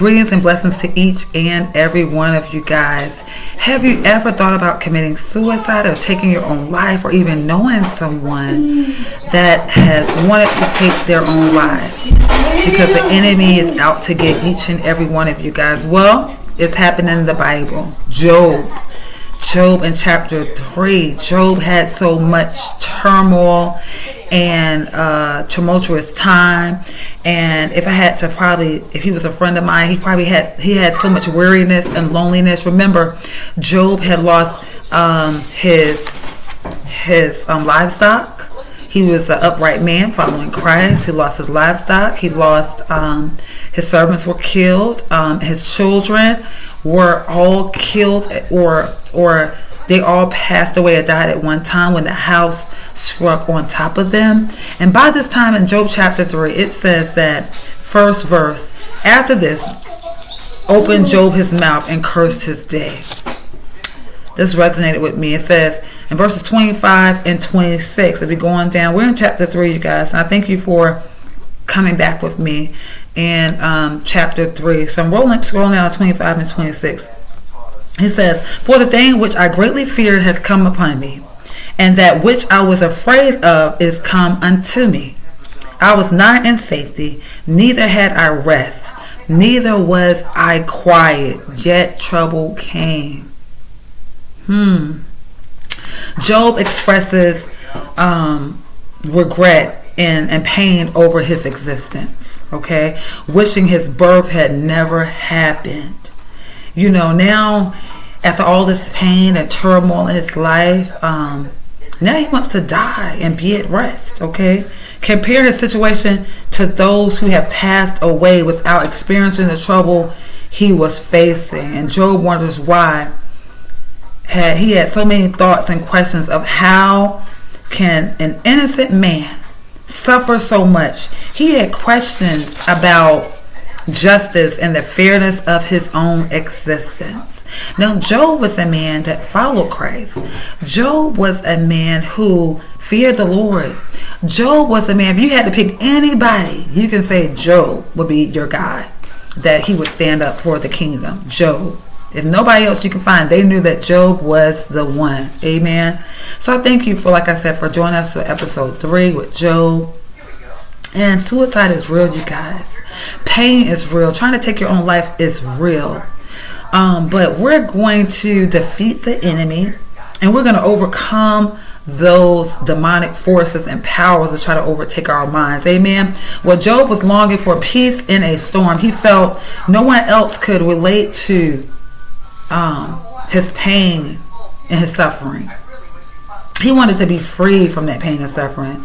Greetings and blessings to each and every one of you guys. Have you ever thought about committing suicide or taking your own life, or even knowing someone that has wanted to take their own lives because the enemy is out to get each and every one of you guys? Well, it's happening in the Bible. Job in chapter 3. Job had so much turmoil and tumultuous time, and if he was a friend of mine, he had so much weariness and loneliness. Remember, Job had lost his livestock. He was an upright man following Christ. He lost his livestock. He lost his servants were killed. His children were all killed, or they all passed away or died at one time when the house struck on top of them. And by this time in Job chapter 3, it says that, first verse, after this, opened Job his mouth and cursed his day. This resonated with me. It says in verses 25 and 26, if you're going down, we're in chapter 3, you guys. And I thank you for coming back with me in chapter 3. So I'm scrolling down to 25 and 26. It says, "For the thing which I greatly feared has come upon me, and that which I was afraid of is come unto me. I was not in safety, neither had I rest, neither was I quiet, yet trouble came." Job expresses regret and pain over his existence, okay? Wishing his birth had never happened. You know, now after all this pain and turmoil in his life, now he wants to die and be at rest, okay? Compare his situation to those who have passed away without experiencing the trouble he was facing. And Job wonders why. He had so many thoughts and questions of how can an innocent man suffer so much. He had questions about justice and the fairness of his own existence. Now, Job was a man that followed Christ. Job was a man who feared the Lord. Job was a man, if you had to pick anybody, you can say Job would be your guy, that he would stand up for the kingdom. Job. If nobody else you can find, they knew that Job was the one. Amen. So I thank you for, like I said, for joining us for episode 3 with Job. And suicide is real, you guys. Pain is real. Trying to take your own life is real. But we're going to defeat the enemy, and we're going to overcome those demonic forces and powers that try to overtake our minds. Amen. Well, Job was longing for peace in a storm. He felt no one else could relate to his pain and his suffering. He wanted to be free from that pain and suffering.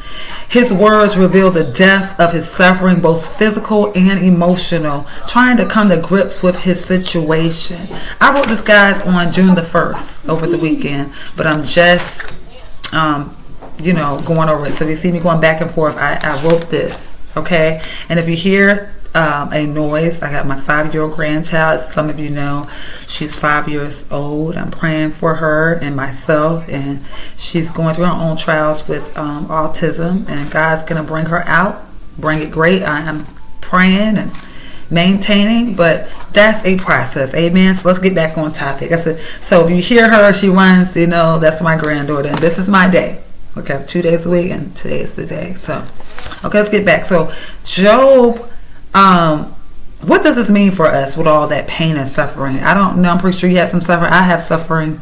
His words reveal the depth of his suffering, both physical and emotional, trying to come to grips with his situation. I wrote this, guys, on June the 1st over the weekend, but I'm just, going over it. So if you see me going back and forth, I wrote this, okay? And if you hear a noise, I got my 5-year-old grandchild. Some of you know she's 5 years old. I'm praying for her and myself, and she's going through her own trials with autism, and God's gonna bring her out, bring it great. I am praying and maintaining, but that's a process. Amen. So let's get back on topic. I said, so if you hear her, she runs, that's my granddaughter, and this is my day. Okay, 2 days a week, and today is the day. So okay, let's get back. So Job, what does this mean for us with all that pain and suffering? I don't know. I'm pretty sure you have some suffering. I have suffering.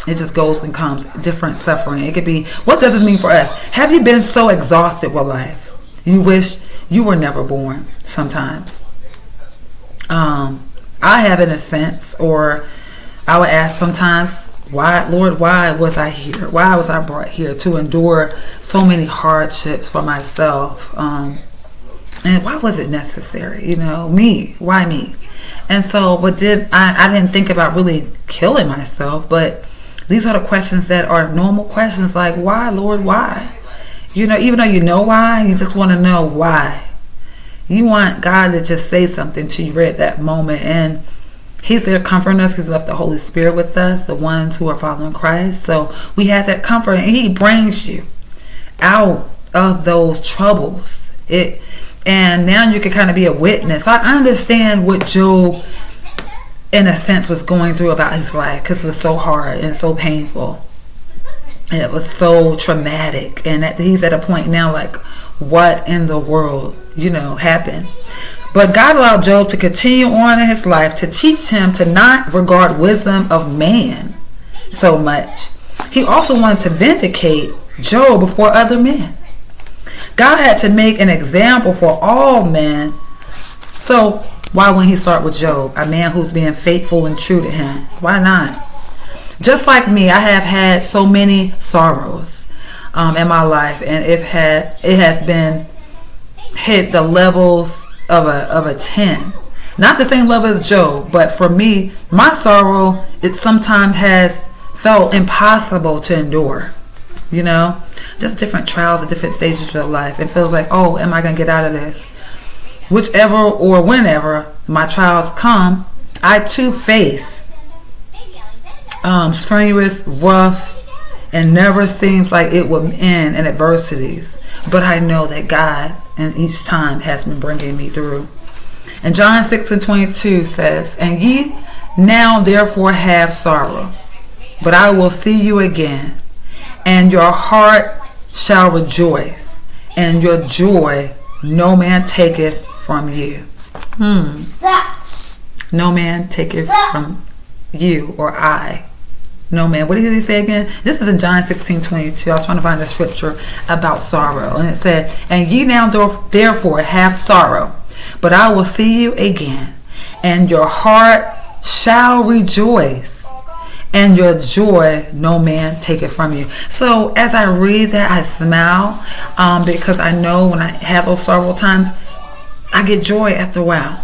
It just goes and comes. Different suffering. It could be, what does this mean for us? Have you been so exhausted with life you wish you were never born sometimes? I have, in a sense, or I would ask sometimes, why, Lord, why was I here? Why was I brought here to endure so many hardships for myself? And why was it necessary? Me. Why me? And so, I didn't think about really killing myself, but these are the questions that are normal questions, like, why, Lord, why? Even though you know why, you just want to know why. You want God to just say something to you right at that moment, and He's there comforting us. He's left the Holy Spirit with us, the ones who are following Christ. So we have that comfort, and He brings you out of those troubles. And now you can kind of be a witness. I understand what Job, in a sense, was going through about his life, because it was so hard and so painful. It was so traumatic. And he's at a point now like, what in the world, happened? But God allowed Job to continue on in his life to teach him to not regard wisdom of man so much. He also wanted to vindicate Job before other men. God had to make an example for all men. So why wouldn't he start with Job, a man who's being faithful and true to him? Why not? Just like me, I have had so many sorrows in my life, and it has been hit the levels of a 10. Not the same level as Job, but for me, my sorrow, it sometimes has felt impossible to endure. Just different trials at different stages of life. It feels like, oh, am I going to get out of this? Whichever or whenever my trials come, I too face strenuous, rough, and never seems like it will end in adversities. But I know that God, and each time, has been bringing me through. And John 6:22 says, "And ye now therefore have sorrow, but I will see you again, and your heart shall rejoice, and your joy no man taketh from you." No man taketh from you, or I. No man. What did he say again? This is in John 16:22. I was trying to find the scripture about sorrow. And it said, "And ye now therefore have sorrow, but I will see you again, and your heart shall rejoice, and your joy no man take it from you." So as I read that, I smile because I know when I have those sorrowful times, I get joy after a while.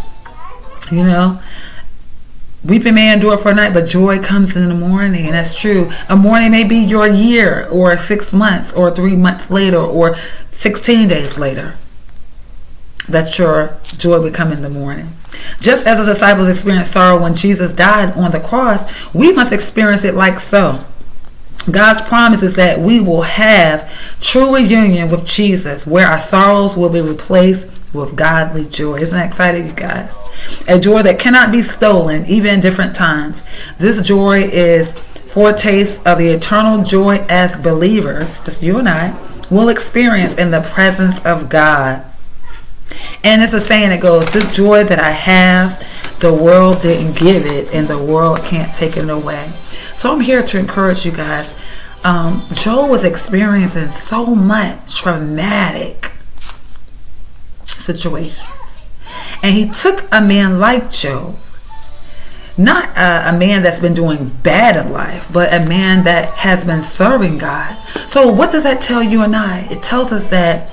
Weeping may endure for a night, but joy comes in the morning. And that's true. A morning may be your year, or 6 months, or 3 months later, or 16 days later, that your joy will come in the morning. Just as the disciples experienced sorrow when Jesus died on the cross, we must experience it like so. God's promise is that we will have true reunion with Jesus, where our sorrows will be replaced with godly joy. Isn't that exciting, you guys? A joy that cannot be stolen, even in different times. This joy is foretaste of the eternal joy as believers, just you and I, will experience in the presence of God. And it's a saying that goes, "This joy that I have, the world didn't give it, and the world can't take it away." So I'm here to encourage you guys. Job was experiencing so much traumatic situations. And he took a man like Job, not a man that's been doing bad in life, but a man that has been serving God. So what does that tell you and I? It tells us that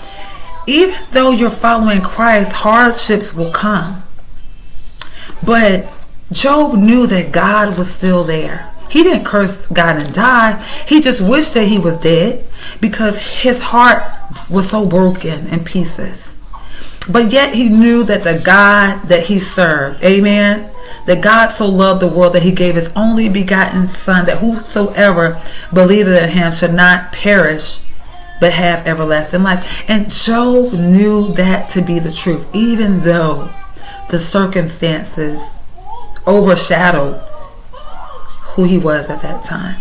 even though you're following Christ, hardships will come. But Job knew that God was still there. He didn't curse God and die. He just wished that he was dead because his heart was so broken in pieces. But yet he knew that the God that he served, amen, that God so loved the world that he gave his only begotten Son, that whosoever believeth in him should not perish but have everlasting life. And Job knew that to be the truth, even though the circumstances overshadowed who he was at that time.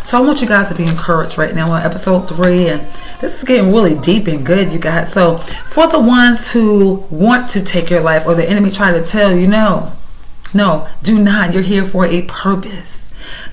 So I want you guys to be encouraged right now on episode 3, and this is getting really deep and good, you guys. So for the ones who want to take your life, or the enemy try to tell you, no, do not. You're here for a purpose.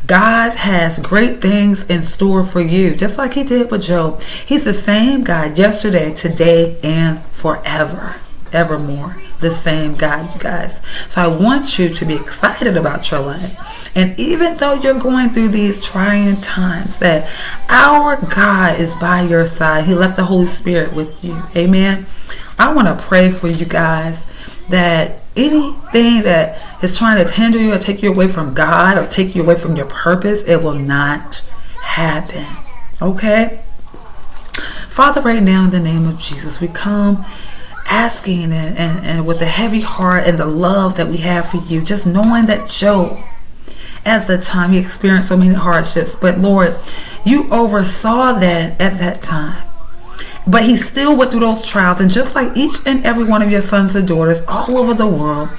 God has great things in store for you, just like he did with Job. He's the same God yesterday, today, and forever. Evermore. The same God, you guys. So I want you to be excited about your life. And even though you're going through these trying times, that our God is by your side. He left the Holy Spirit with you. Amen. I want to pray for you guys that anything that is trying to hinder you or take you away from God or take you away from your purpose, it will not happen. Okay? Father, right now in the name of Jesus, we come asking and with a heavy heart and the love that we have for you, just knowing that Job, at the time, he experienced so many hardships, but Lord, you oversaw that at that time. But he still went through those trials. And just like each and every one of your sons and daughters all over the world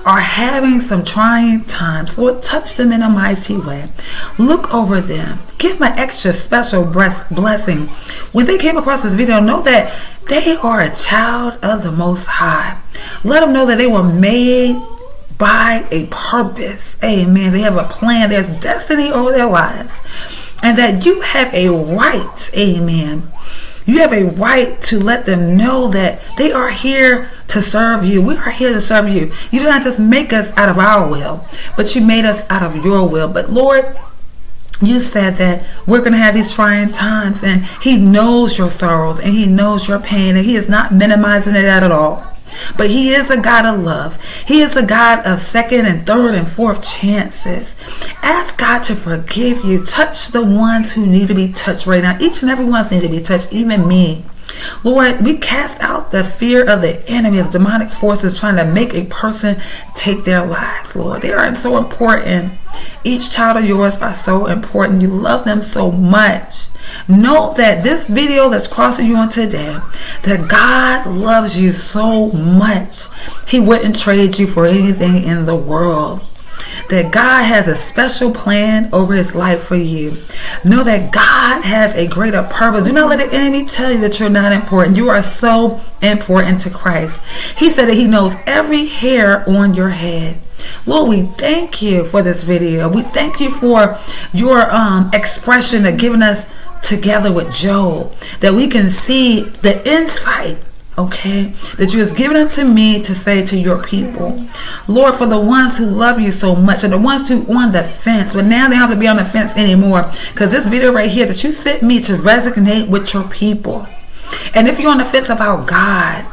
are having some trying times, Lord, touch them in a mighty way. Look over them. Give them an extra special blessing. When they came across this video, know that they are a child of the Most High. Let them know that they were made by a purpose. Amen. They have a plan. There's destiny over their lives. And that you have a right. Amen. You have a right to let them know that they are here to serve you. We are here to serve you. You did not just make us out of our will, but you made us out of your will. But Lord, you said that we're going to have these trying times, and he knows your sorrows and he knows your pain, and he is not minimizing it at all. But he is a God of love. He is a God of second and third and fourth chances. Ask God to forgive you. Touch the ones who need to be touched right now. Each and every one needs to be touched, even me. Lord, we cast out the fear of the enemy, of demonic forces trying to make a person take their lives, Lord. They are so important. Each child of yours are so important. You love them so much. Know that this video that's crossing you on today, that God loves you so much. He wouldn't trade you for anything in the world. That God has a special plan over his life for you. Know that God has a greater purpose. Do not let the enemy tell you that you're not important. You are so important to Christ. He said that he knows every hair on your head. Lord, we thank you for this video. We thank you for your expression of giving us together with Job, that we can see the insight, okay, that you have given unto me to say to your people. Lord, for the ones who love you so much and the ones who on the fence, but now they don't have to be on the fence anymore, because this video right here that you sent me to resonate with your people. And if you're on the fence about God,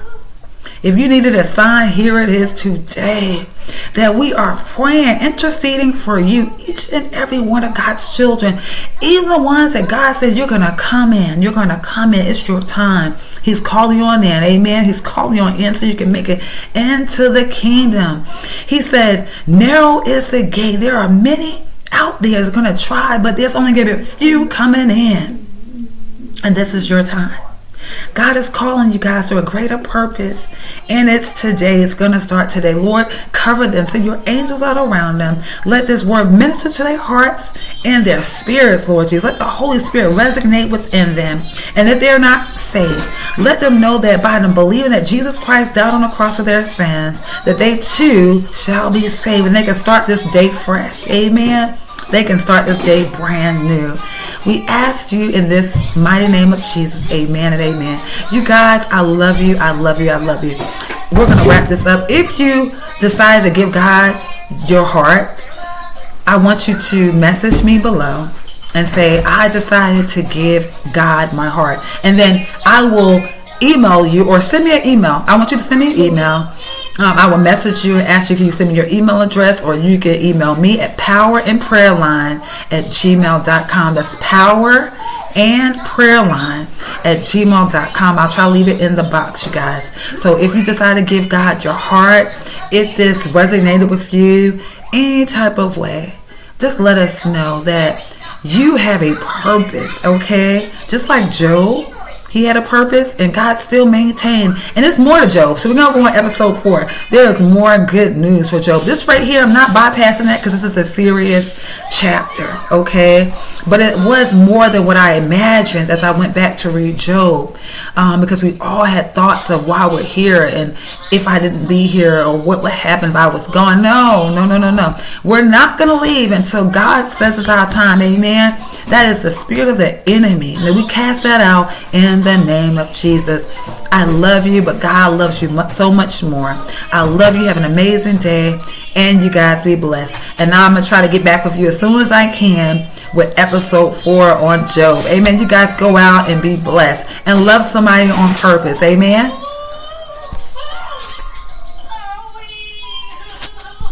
if you needed a sign, here it is today. That we are praying, interceding for you, each and every one of God's children. Even the ones that God said you're going to come in. You're going to come in. It's your time. He's calling you on in. Amen. He's calling you on in so you can make it into the kingdom. He said, narrow is the gate. There are many out there that's going to try, but there's only going to be a few coming in. And this is your time. God is calling you guys to a greater purpose, and it's today. It's going to start today. Lord, cover them. Send your angels out around them. Let this word minister to their hearts and their spirits, Lord Jesus. Let the Holy Spirit resonate within them. And if they're not saved, let them know that by them believing that Jesus Christ died on the cross for their sins, that they too shall be saved, and they can start this day fresh. Amen. They can start this day brand new. We ask you in this mighty name of Jesus. Amen and amen. You guys, I love you. I love you. I love you. We're going to wrap this up. If you decide to give God your heart, I want you to message me below and say, I decided to give God my heart. And then I will email you or send me an email. I want you to send me an email. I will message you and ask you, can you send me your email address, or you can email me at powerandprayerline@gmail.com. That's powerandprayerline@gmail.com. I'll try to leave it in the box, you guys. So if you decide to give God your heart, if this resonated with you any type of way, just let us know that you have a purpose, okay? Just like Job. He had a purpose, and God still maintained. And it's more to Job. So we're going to go on episode 4. There's more good news for Job. This right here, I'm not bypassing that because this is a serious chapter, okay? But it was more than what I imagined as I went back to read Job. Because we all had thoughts of why we're here and if I didn't be here or what would happen if I was gone. No. We're not going to leave until God says it's our time. Amen. That is the spirit of the enemy. And we cast that out in the name of Jesus. I love you, but God loves you so much more. I love you. Have an amazing day, and you guys be blessed. And now I'm going to try to get back with you as soon as I can with episode 4 on Job. Amen. You guys go out and be blessed and love somebody on purpose. Amen.